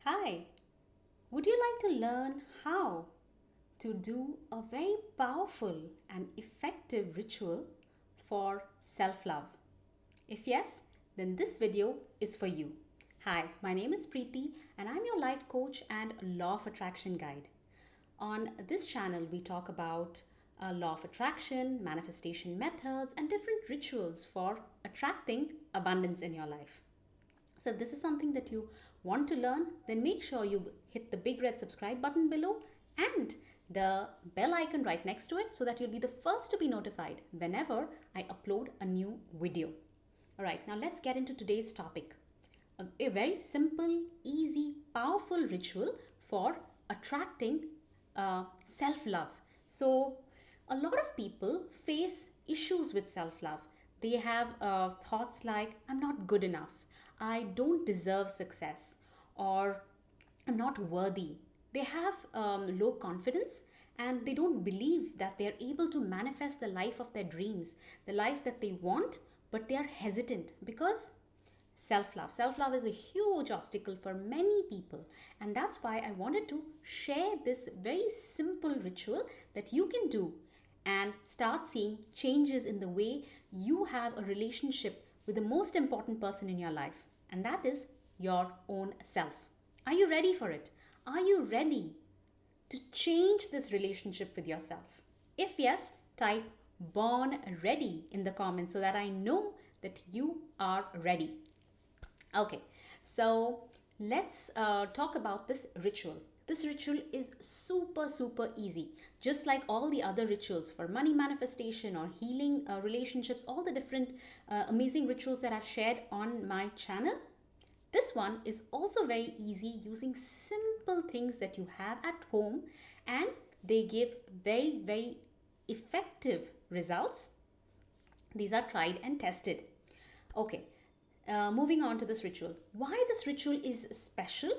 Hi, would you like to learn how to do a very powerful and effective ritual for self love? If yes, then this video is for you. Hi, my name is Preeti and I'm your life coach and law of attraction guide. On this channel, we talk about law of attraction, manifestation methods, and different rituals for attracting abundance in your life. So if this is something that you want to learn, then make sure you hit the big red subscribe button below and the bell icon right next to it so that you'll be the first to be notified whenever I upload a new video. All right, now let's get into today's topic. A very simple, easy, powerful ritual for attracting self love. So, a lot of people face issues with self love. They have thoughts like, I'm not good enough, I don't deserve success, or I'm not worthy. They have low confidence and they don't believe that they're able to manifest the life of their dreams, the life that they want, but they are hesitant because self love. Self love is a huge obstacle for many people, and that's why I wanted to share this very simple ritual that you can do and start seeing changes in the way you have a relationship with the most important person in your life, and that is your own self. Are you ready for it? Are you ready to change this relationship with yourself? If yes, type born ready in the comments so that I know that you are ready. Okay, so let's talk about this ritual. This ritual is super easy. Just like all the other rituals for money manifestation or healing relationships, all the different amazing rituals that I've shared on my channel, this one is also very easy using simple things that you have at home, and they give very effective results. These are tried and tested. Okay, moving on to this ritual. Why this ritual is special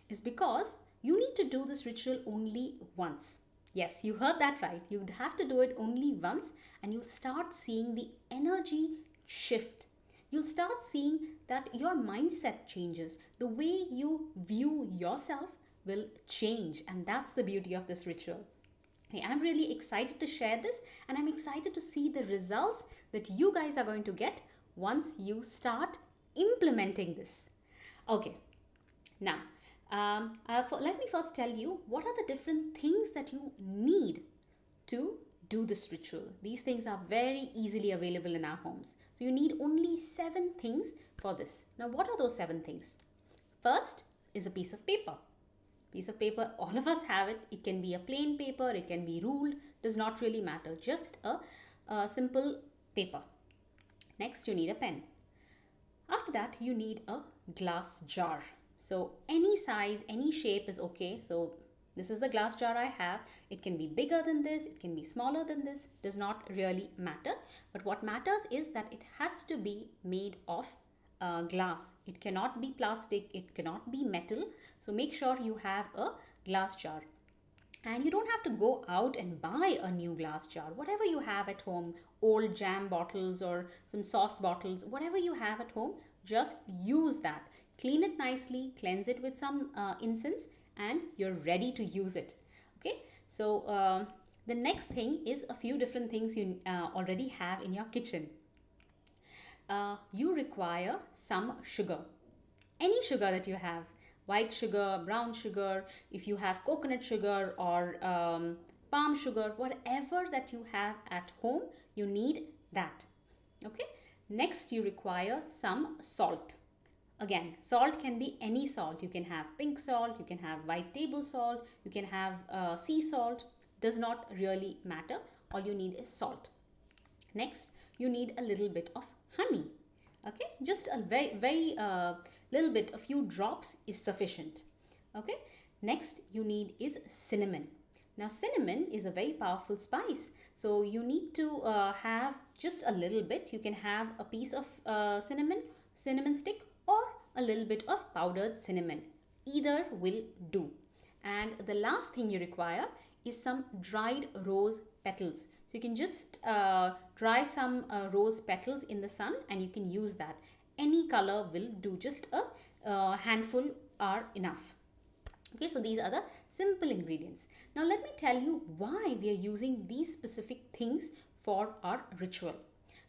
is because you need to do this ritual only once. Yes, you heard that right. You'd have to do it only once, and you'll start seeing the energy shift. You'll start seeing that your mindset changes. The way you view yourself will change, and that's the beauty of this ritual. Hey, I'm really excited to share this, and I'm excited to see the results that you guys are going to get once you start implementing this. Okay, now let me first tell you what are the different things that you need to do this ritual. These things are very easily available in our homes. So you need only 7 things for this. Now, what are those 7 things? First is a piece of paper. Piece of paper, all of us have it. It can be a plain paper, it can be ruled, does not really matter. Just a simple paper. Next, you need a pen. After that, you need a glass jar. So any size, any shape is okay. So this is the glass jar I have. It can be bigger than this, it can be smaller than this, does not really matter. But what matters is that it has to be made of glass. It cannot be plastic, it cannot be metal. So make sure you have a glass jar. And you don't have to go out and buy a new glass jar. Whatever you have at home, old jam bottles or some sauce bottles, whatever you have at home, just use that. Clean it nicely, cleanse it with some incense, and you're ready to use it. Okay, so the next thing is a few different things you already have in your kitchen. You require some sugar. Any sugar that you have, white sugar, brown sugar, if you have coconut sugar or palm sugar, whatever that you have at home, you need that. Okay, next you require some salt. Again, salt can be any salt. You can have pink salt, you can have white table salt, you can have sea salt, does not really matter. All you need is salt. Next, you need a little bit of honey. Okay, just a very little bit, a few drops is sufficient. Okay, next you need is cinnamon. Now cinnamon is a very powerful spice, so you need to have just a little bit. You can have a piece of cinnamon stick, or a little bit of powdered cinnamon. Either will do. And the last thing you require is some dried rose petals. So you can just dry some rose petals in the sun and you can use that. Any color will do, just a handful are enough. Okay, so these are the simple ingredients. Now, let me tell you why we are using these specific things for our ritual.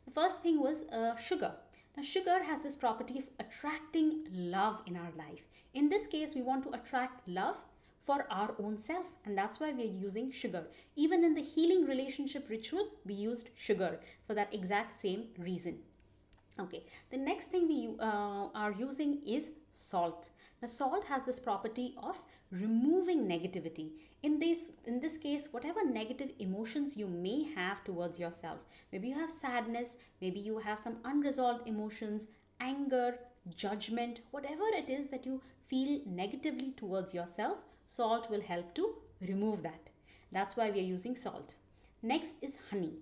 The first thing was sugar. Now, sugar has this property of attracting love in our life. In this case, we want to attract love for our own self, and that's why we are using sugar. Even in the healing relationship ritual, we used sugar for that exact same reason. Okay, the next thing we are using is salt. Now, salt has this property of removing negativity. In this case, whatever negative emotions you may have towards yourself, maybe you have sadness, maybe you have some unresolved emotions, anger, judgment, whatever it is that you feel negatively towards yourself, salt will help to remove that. That's why we are using salt. Next is honey.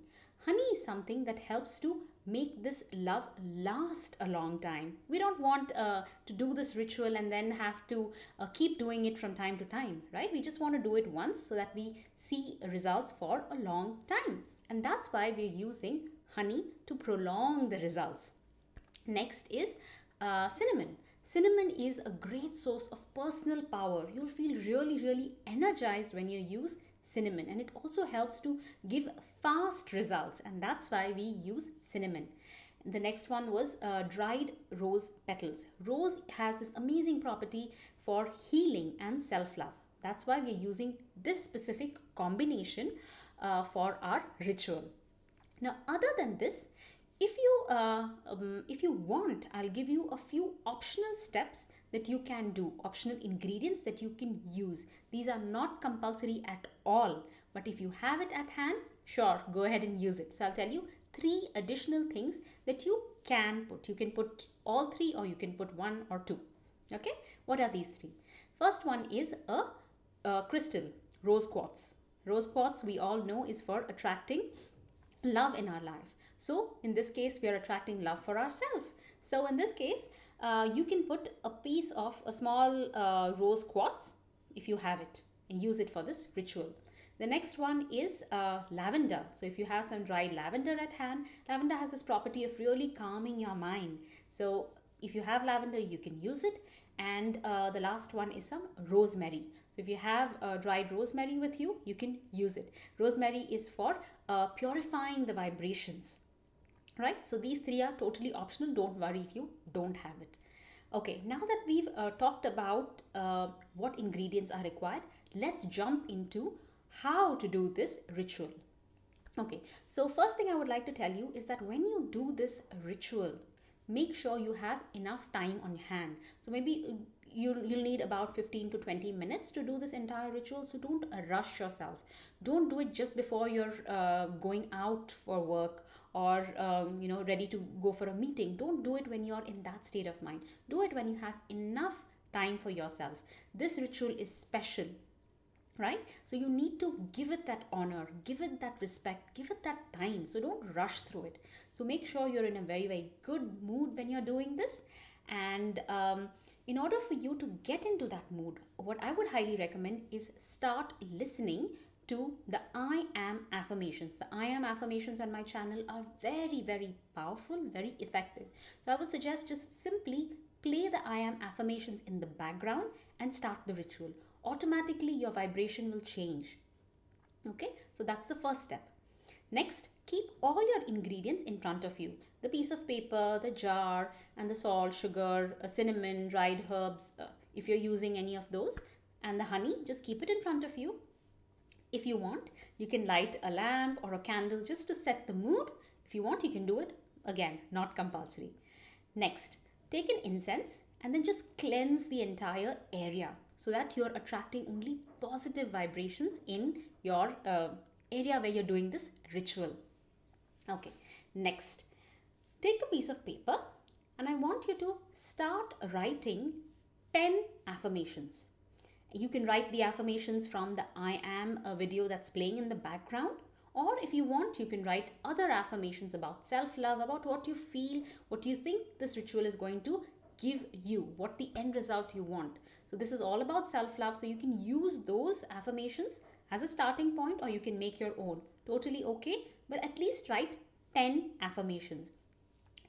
Honey is something that helps to make this love last a long time. We don't want to do this ritual and then have to keep doing it from time to time, right? We just want to do it once so that we see results for a long time. And that's why we're using honey to prolong the results. Next is cinnamon. Cinnamon is a great source of personal power. You'll feel really, really energized when you use cinnamon, and it also helps to give fast results, and that's why we use cinnamon. The next one was dried rose petals. Rose has this amazing property for healing and self-love. That's why we're using this specific combination for our ritual. Now, other than this, if you want, I'll give you a few optional steps that you can do, optional ingredients that you can use. These are not compulsory at all, but if you have it at hand, sure, go ahead and use it. So I'll tell you three additional things that you can put. You can put all three, or you can put one or two. Okay, what are these three? First one is a crystal, rose quartz. Rose quartz, we all know, is for attracting love in our life. So in this case, we are attracting love for ourselves. So in this case, you can put a piece of a small rose quartz if you have it, and use it for this ritual. The next one is lavender. So if you have some dried lavender at hand, lavender has this property of really calming your mind. So if you have lavender, you can use it. And the last one is some rosemary. So if you have dried rosemary with you, you can use it. Rosemary is for purifying the vibrations, right? So these three are totally optional. Don't worry if you don't have it. Okay, now that we've talked about what ingredients are required, let's jump into how to do this ritual. Okay, so first thing I would like to tell you is that when you do this ritual, make sure you have enough time on hand. So maybe you'll need about 15 to 20 minutes to do this entire ritual. So don't rush yourself. Don't do it just before you're going out for work, or ready to go for a meeting. Don't do it when you're in that state of mind. Do it when you have enough time for yourself. This ritual is special, right? So you need to give it that honor, give it that respect, give it that time. So don't rush through it. So make sure you're in a very, very good mood when you're doing this. And in order for you to get into that mood, what I would highly recommend is start listening to the I am affirmations. The I am affirmations on my channel are very, very powerful, very effective. So I would suggest just simply play the I am affirmations in the background and start the ritual. Automatically your vibration will change. Okay, so that's the first step. Next, keep all your ingredients in front of you. The piece of paper, the jar, and the salt, sugar, cinnamon, dried herbs, if you're using any of those, and the honey, just keep it in front of you. If you want, you can light a lamp or a candle just to set the mood. If you want, you can do it. Again, not compulsory. Next, take an incense and then just cleanse the entire area so that you're attracting only positive vibrations in your area where you're doing this ritual. Okay, next, take a piece of paper and I want you to start writing 10 affirmations. You can write the affirmations from the I am video that's playing in the background, or if you want, you can write other affirmations about self-love, about what you feel, what you think this ritual is going to give you, what the end result you want. So this is all about self-love, so you can use those affirmations as a starting point, or you can make your own. Totally okay, but at least write 10 affirmations.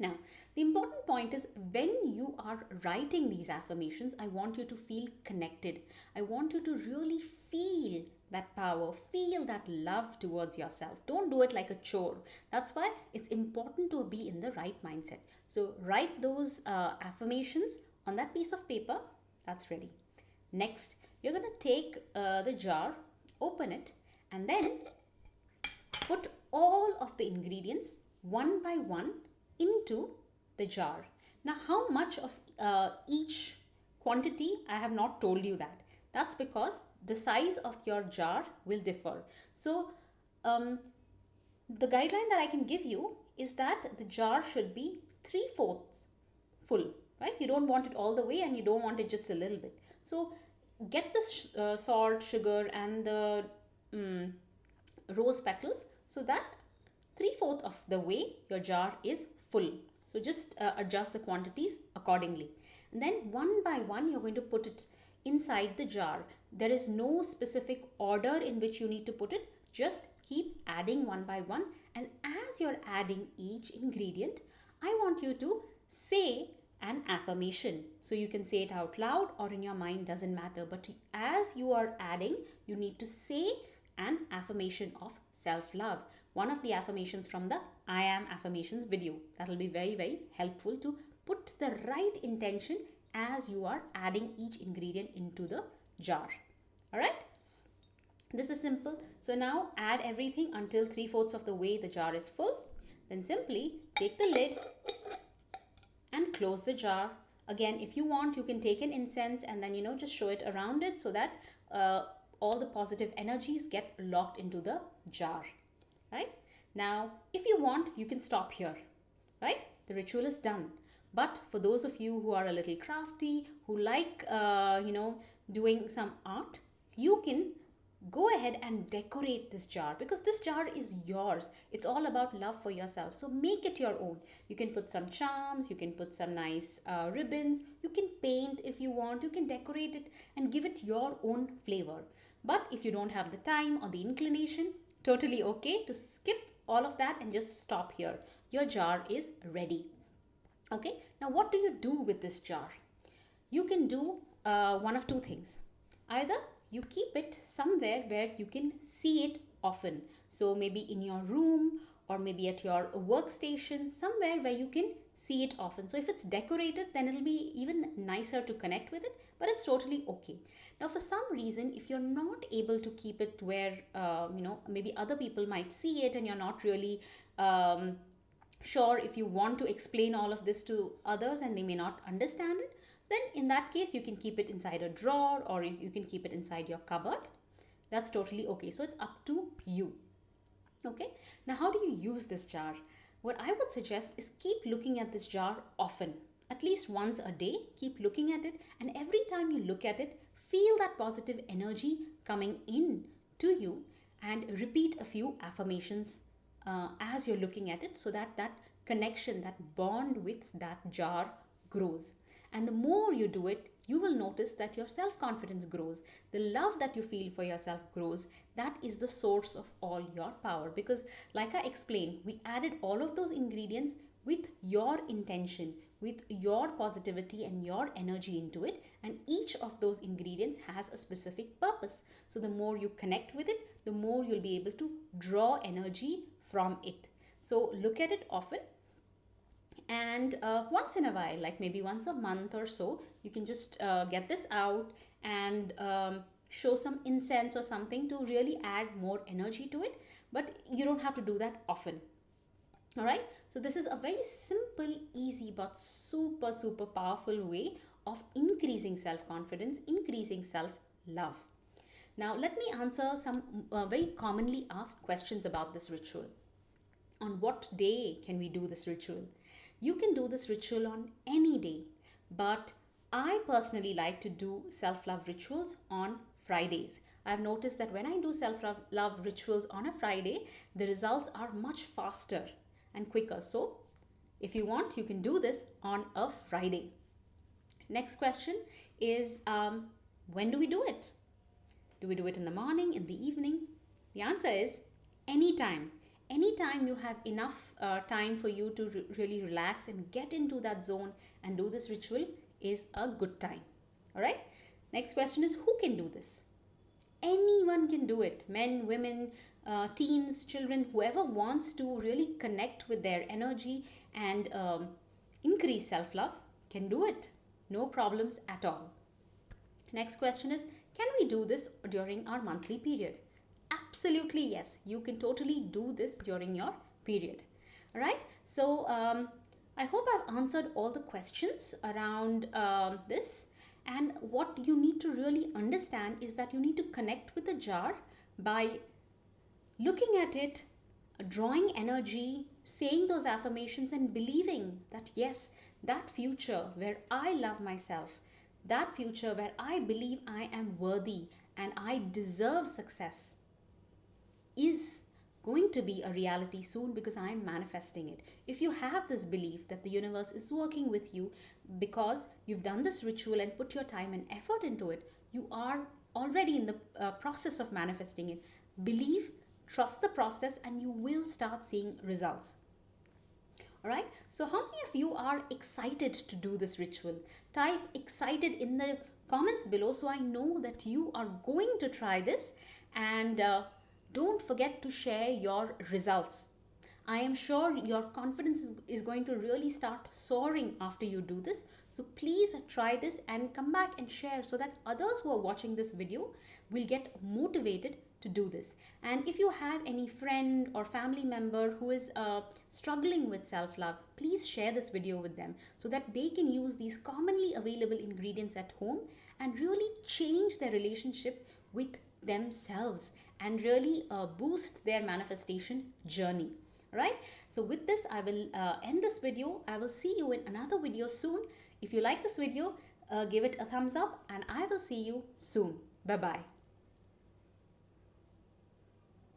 Now, the important point is when you are writing these affirmations, I want you to feel connected. I want you to really feel that power, feel that love towards yourself. Don't do it like a chore. That's why it's important to be in the right mindset. So, write those affirmations on that piece of paper. That's ready. Next, you're going to take the jar, open it, and then put all of the ingredients one by one into the jar. Now, how much of each quantity, I have not told you that. That's because the size of your jar will differ. So, the guideline that I can give you is that the jar should be 3/4 full, right? You don't want it all the way and you don't want it just a little bit. So, get the salt, sugar, and the rose petals so that 3/4 of the way your jar is full. So just adjust the quantities accordingly. And then one by one, you're going to put it inside the jar. There is no specific order in which you need to put it. Just keep adding one by one. And as you're adding each ingredient, I want you to say an affirmation. So you can say it out loud or in your mind, doesn't matter. But as you are adding, you need to say an affirmation of self-love. One of the affirmations from the I Am Affirmations video. That will be very, very helpful to put the right intention as you are adding each ingredient into the jar. Alright? This is simple. So now add everything until 3/4 of the way the jar is full. Then simply take the lid and close the jar. Again, if you want, you can take an incense and then, just show it around it so that all the positive energies get locked into the jar. Right? Now, if you want, you can stop here. Right? The ritual is done. But for those of you who are a little crafty, who like, doing some art, you can go ahead and decorate this jar because this jar is yours. It's all about love for yourself. So make it your own. You can put some charms, you can put some nice ribbons, you can paint if you want, you can decorate it and give it your own flavor. But if you don't have the time or the inclination, totally okay to skip all of that and just stop here. Your jar is ready. Okay, now what do you do with this jar? You can do one of two things. Either you keep it somewhere where you can see it often. So maybe in your room or maybe at your workstation, somewhere where you can see it often. So if it's decorated, then it'll be even nicer to connect with it, but it's totally okay. Now, for some reason, if you're not able to keep it where, maybe other people might see it and you're not really sure if you want to explain all of this to others and they may not understand it, then in that case, you can keep it inside a drawer or you can keep it inside your cupboard. That's totally okay. So it's up to you. Okay. Now, how do you use this jar? What I would suggest is keep looking at this jar often, at least once a day. Keep looking at it, and every time you look at it, feel that positive energy coming in to you and repeat a few affirmations as you're looking at it so that that connection, that bond with that jar grows. And the more you do it, you will notice that your self-confidence grows. The love that you feel for yourself grows. That is the source of all your power. Because like I explained, we added all of those ingredients with your intention, with your positivity and your energy into it. And each of those ingredients has a specific purpose. So the more you connect with it, the more you'll be able to draw energy from it. So look at it often. And once in a while, like maybe once a month or so, you can just get this out and show some incense or something to really add more energy to it. But you don't have to do that often. All right. So this is a very simple, easy, but super, super powerful way of increasing self-confidence, increasing self-love. Now, let me answer some very commonly asked questions about this ritual. On what day can we do this ritual? You can do this ritual on any day, but I personally like to do self-love rituals on Fridays. I've noticed that when I do self-love rituals on a Friday, the results are much faster and quicker. So if you want, you can do this on a Friday. Next question is, when do we do it? Do we do it in the morning, in the evening? The answer is anytime. anytime you have enough time for you to really relax and get into that zone and do this ritual is a good time. All right. Next question is, who can do this? Anyone can do it. Men, women, teens, children, whoever wants to really connect with their energy and increase self love can do it. No problems at all. Next question is, can we do this during our monthly period? Absolutely, yes. You can totally do this during your period. All right. So, I hope I've answered all the questions around this. And what you need to really understand is that you need to connect with the jar by looking at it, drawing energy, saying those affirmations, and believing that yes, that future where I love myself, that future where I believe I am worthy and I deserve success is going to be a reality soon because I'm manifesting it. If you have this belief that the universe is working with you because you've done this ritual and put your time and effort into it, you are already in the process of manifesting it. Believe, trust the process, and you will start seeing results. All right. So, how many of you are excited to do this ritual? Type excited in the comments below so I know that you are going to try this, and don't forget to share your results. I am sure your confidence is going to really start soaring after you do this. So please try this and come back and share so that others who are watching this video will get motivated to do this. And if you have any friend or family member who is struggling with self-love, please share this video with them so that they can use these commonly available ingredients at home and really change their relationship with themselves and really boost their manifestation journey. All right. So with this, I will end this video. I will see you in another video soon. If you like this video, give it a thumbs up and I will see you soon. Bye-bye.